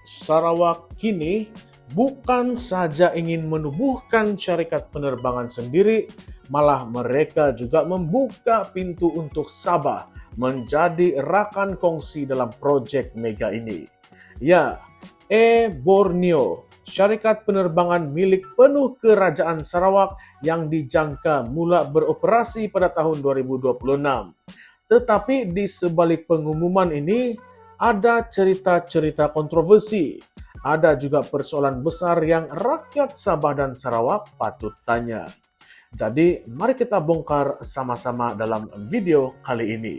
Sarawak kini bukan saja ingin menubuhkan syarikat penerbangan sendiri, malah mereka juga membuka pintu untuk Sabah menjadi rakan kongsi dalam proyek mega ini. Ya, Borneo, syarikat penerbangan milik penuh Kerajaan Sarawak yang dijangka mula beroperasi pada tahun 2026. Tetapi di sebalik pengumuman ini, ada cerita-cerita kontroversi. Ada juga persoalan besar yang rakyat Sabah dan Sarawak patut tanya. Jadi, mari kita bongkar sama-sama dalam video kali ini.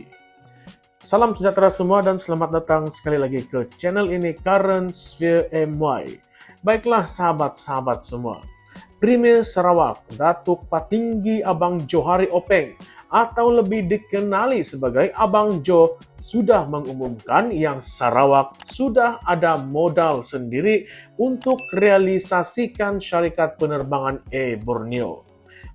Salam sejahtera semua dan selamat datang sekali lagi ke channel ini Current Sphere MY. Baiklah sahabat-sahabat semua. Premier Sarawak, Datuk Patinggi Abang Johari Openg atau lebih dikenali sebagai Abang Jo sudah mengumumkan yang Sarawak sudah ada modal sendiri untuk realisasikan syarikat penerbangan Borneo.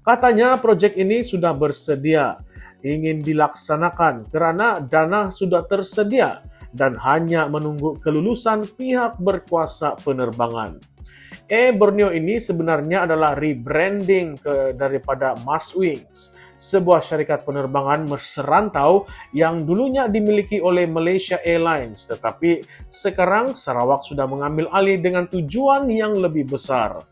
Katanya proyek ini sudah bersedia ingin dilaksanakan karena dana sudah tersedia dan hanya menunggu kelulusan pihak berkuasa penerbangan. Borneo ini sebenarnya adalah rebranding daripada Maswings, sebuah syarikat penerbangan serantau yang dulunya dimiliki oleh Malaysia Airlines, tetapi sekarang Sarawak sudah mengambil alih dengan tujuan yang lebih besar.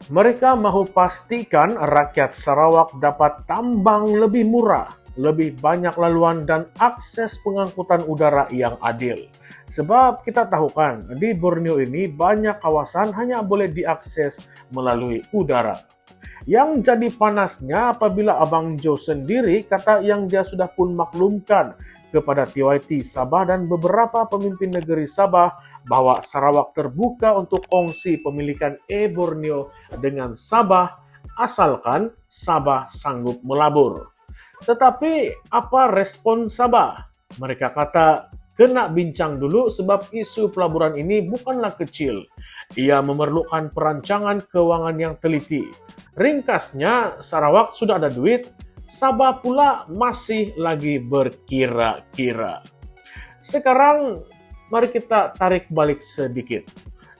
Mereka mahu pastikan rakyat Sarawak dapat tambang lebih murah, lebih banyak laluan dan akses pengangkutan udara yang adil. Sebab kita tahu kan, di Borneo ini banyak kawasan hanya boleh diakses melalui udara. Yang jadi panasnya apabila Abang Jo sendiri kata yang dia sudah pun maklumkan kepada TYT Sabah dan beberapa pemimpin negeri Sabah bahwa Sarawak terbuka untuk kongsi pemilikan Borneo dengan Sabah asalkan Sabah sanggup melabur. Tetapi apa respon Sabah? Mereka kata, kena bincang dulu sebab isu pelaburan ini bukanlah kecil. Ia memerlukan perancangan keuangan yang teliti. Ringkasnya, Sarawak sudah ada duit, Sabah pula masih lagi berkira-kira. Sekarang, mari kita tarik balik sedikit.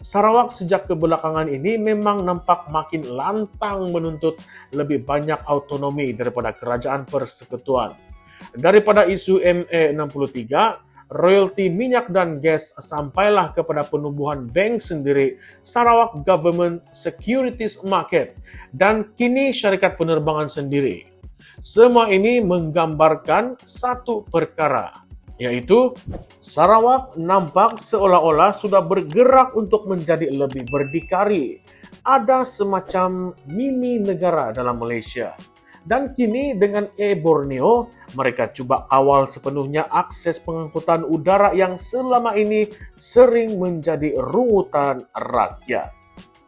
Sarawak sejak kebelakangan ini memang nampak makin lantang menuntut lebih banyak autonomi daripada kerajaan persekutuan. Daripada isu MA63, royalti minyak dan gas sampailah kepada penubuhan bank sendiri, Sarawak Government Securities Market, dan kini syarikat penerbangan sendiri. Semua ini menggambarkan satu perkara, yaitu Sarawak nampak seolah-olah sudah bergerak untuk menjadi lebih berdikari. Ada semacam mini negara dalam Malaysia. Dan kini dengan Borneo, mereka coba kawal sepenuhnya akses pengangkutan udara yang selama ini sering menjadi rungutan rakyat.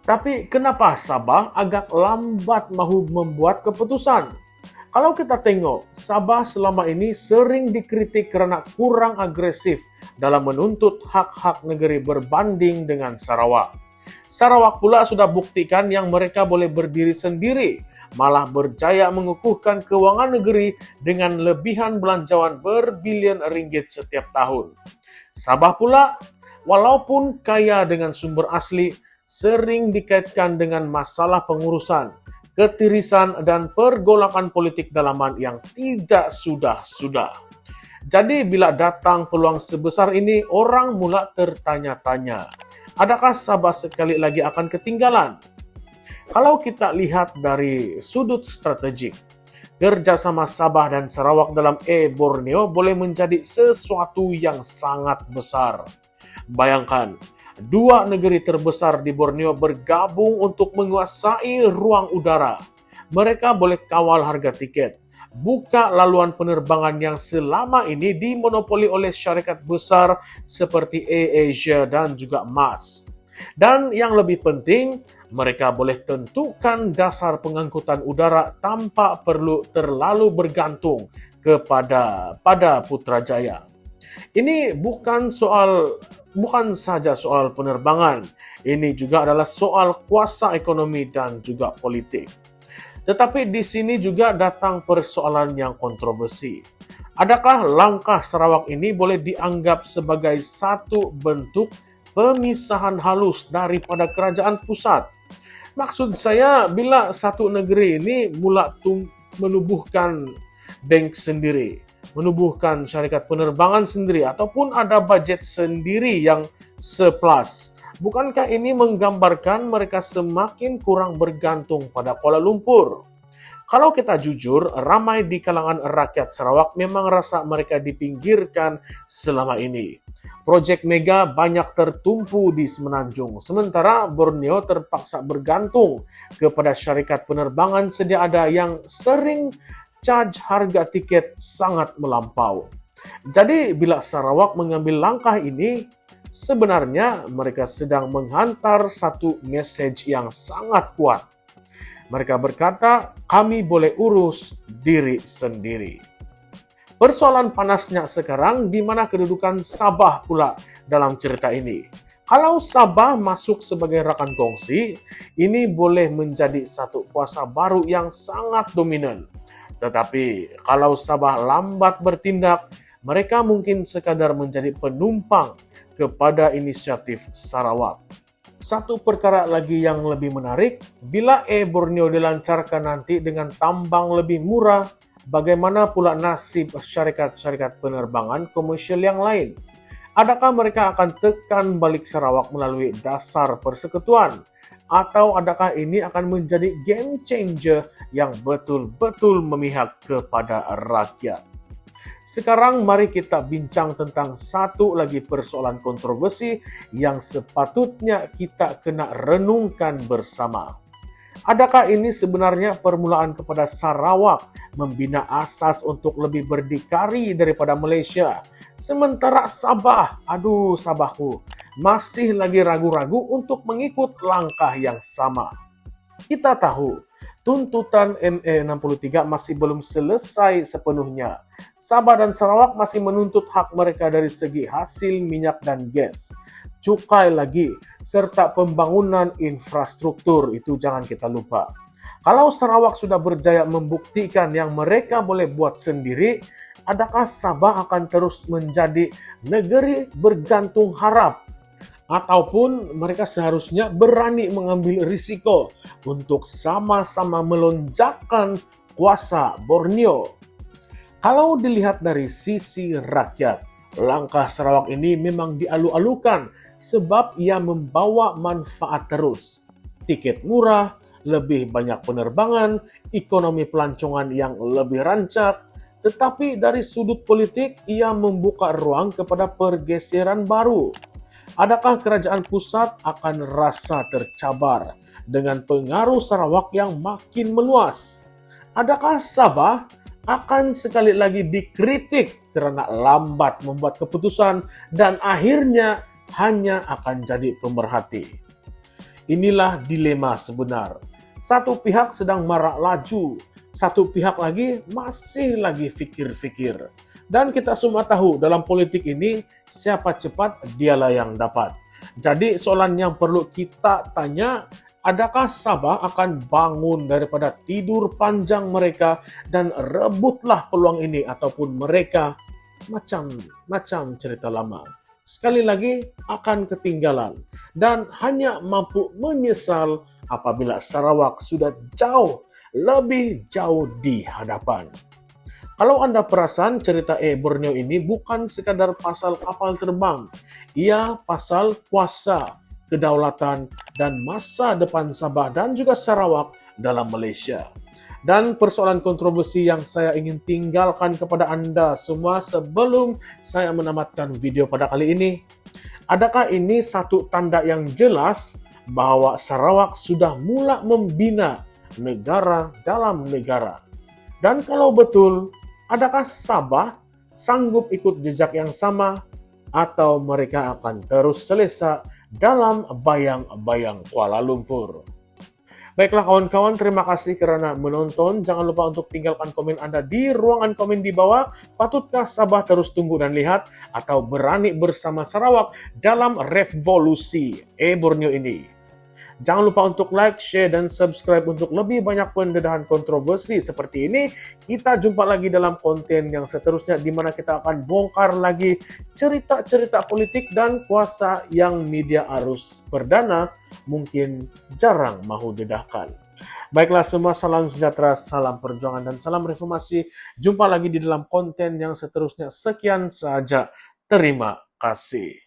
Tapi kenapa Sabah agak lambat mahu membuat keputusan? Kalau kita tengok, Sabah selama ini sering dikritik kerana kurang agresif dalam menuntut hak-hak negeri berbanding dengan Sarawak. Sarawak pula sudah buktikan yang mereka boleh berdiri sendiri, malah berjaya mengukuhkan kewangan negeri dengan lebihan belanjawan berbilion ringgit setiap tahun. Sabah pula, walaupun kaya dengan sumber asli, sering dikaitkan dengan masalah pengurusan, ketirisan dan pergolakan politik dalaman yang tidak sudah-sudah. Jadi bila datang peluang sebesar ini, orang mula tertanya-tanya, adakah Sabah sekali lagi akan ketinggalan? Kalau kita lihat dari sudut strategik, kerjasama Sabah dan Sarawak dalam Borneo boleh menjadi sesuatu yang sangat besar. Bayangkan, dua negeri terbesar di Borneo bergabung untuk menguasai ruang udara. Mereka boleh kawal harga tiket, buka laluan penerbangan yang selama ini dimonopoli oleh syarikat besar seperti AirAsia dan juga MAS. Dan yang lebih penting, mereka boleh tentukan dasar pengangkutan udara tanpa perlu terlalu bergantung kepada Putrajaya. Ini bukan saja soal penerbangan, ini juga adalah soal kuasa ekonomi dan juga politik. Tetapi di sini juga datang persoalan yang kontroversi. Adakah langkah Sarawak ini boleh dianggap sebagai satu bentuk pemisahan halus daripada kerajaan pusat. Maksud saya, bila satu negeri ini menubuhkan bank sendiri, menubuhkan syarikat penerbangan sendiri, ataupun ada budget sendiri yang surplus, bukankah ini menggambarkan mereka semakin kurang bergantung pada Kuala Lumpur? Kalau kita jujur, ramai di kalangan rakyat Sarawak memang rasa mereka dipinggirkan selama ini. Projek mega banyak tertumpu di Semenanjung, sementara Borneo terpaksa bergantung kepada syarikat penerbangan sedia ada yang sering charge harga tiket sangat melampau. Jadi bila Sarawak mengambil langkah ini, sebenarnya mereka sedang menghantar satu message yang sangat kuat. Mereka berkata, kami boleh urus diri sendiri. Persoalan panasnya sekarang di mana kedudukan Sabah pula dalam cerita ini. Kalau Sabah masuk sebagai rakan kongsi, ini boleh menjadi satu kuasa baru yang sangat dominan. Tetapi kalau Sabah lambat bertindak, mereka mungkin sekadar menjadi penumpang kepada inisiatif Sarawak. Satu perkara lagi yang lebih menarik, bila Borneo dilancarkan nanti dengan tambang lebih murah, bagaimana pula nasib syarikat-syarikat penerbangan komersial yang lain? Adakah mereka akan tekan balik Sarawak melalui dasar persekutuan? Atau adakah ini akan menjadi game changer yang betul-betul memihak kepada rakyat? Sekarang mari kita bincang tentang satu lagi persoalan kontroversi yang sepatutnya kita kena renungkan bersama. Adakah ini sebenarnya permulaan kepada Sarawak membina asas untuk lebih berdikari daripada Malaysia? Sementara Sabah, Sabahku, masih lagi ragu-ragu untuk mengikut langkah yang sama. Kita tahu, tuntutan MA63 masih belum selesai sepenuhnya. Sabah dan Sarawak masih menuntut hak mereka dari segi hasil minyak dan gas, cukai lagi, serta pembangunan infrastruktur, itu jangan kita lupa. Kalau Sarawak sudah berjaya membuktikan yang mereka boleh buat sendiri, adakah Sabah akan terus menjadi negeri bergantung harap? Ataupun mereka seharusnya berani mengambil risiko untuk sama-sama melonjakkan kuasa Borneo? Kalau dilihat dari sisi rakyat, langkah Sarawak ini memang dialu-alukan sebab ia membawa manfaat terus. Tiket murah, lebih banyak penerbangan, ekonomi pelancongan yang lebih rancak, tetapi dari sudut politik ia membuka ruang kepada pergeseran baru. Adakah kerajaan pusat akan rasa tercabar dengan pengaruh Sarawak yang makin meluas? Adakah Sabah akan sekali lagi dikritik kerana lambat membuat keputusan dan akhirnya hanya akan jadi pemerhati? Inilah dilema sebenar. Satu pihak sedang marak laju, satu pihak lagi masih lagi fikir-fikir. Dan kita semua tahu dalam politik ini siapa cepat dialah yang dapat. Jadi soalan yang perlu kita tanya, adakah Sabah akan bangun daripada tidur panjang mereka dan rebutlah peluang ini, ataupun mereka macam cerita lama sekali lagi akan ketinggalan dan hanya mampu menyesal apabila Sarawak sudah lebih jauh di hadapan. Kalau Anda perasan, cerita Borneo ini bukan sekadar pasal kapal terbang. Ia pasal kuasa, kedaulatan, dan masa depan Sabah dan juga Sarawak dalam Malaysia. Dan persoalan kontroversi yang saya ingin tinggalkan kepada Anda semua sebelum saya menamatkan video pada kali ini. Adakah ini satu tanda yang jelas bahwa Sarawak sudah mula membina negara dalam negara? Dan kalau betul, adakah Sabah sanggup ikut jejak yang sama atau mereka akan terus selesa dalam bayang-bayang Kuala Lumpur? Baiklah kawan-kawan, terima kasih kerana menonton. Jangan lupa untuk tinggalkan komen Anda di ruangan komen di bawah. Patutkah Sabah terus tunggu dan lihat atau berani bersama Sarawak dalam revolusi Borneo ini? Jangan lupa untuk like, share, dan subscribe untuk lebih banyak pendedahan kontroversi seperti ini. Kita jumpa lagi dalam konten yang seterusnya di mana kita akan bongkar lagi cerita-cerita politik dan kuasa yang media arus perdana mungkin jarang mau dedahkan. Baiklah semua, salam sejahtera, salam perjuangan, dan salam reformasi. Jumpa lagi di dalam konten yang seterusnya. Sekian saja. Terima kasih.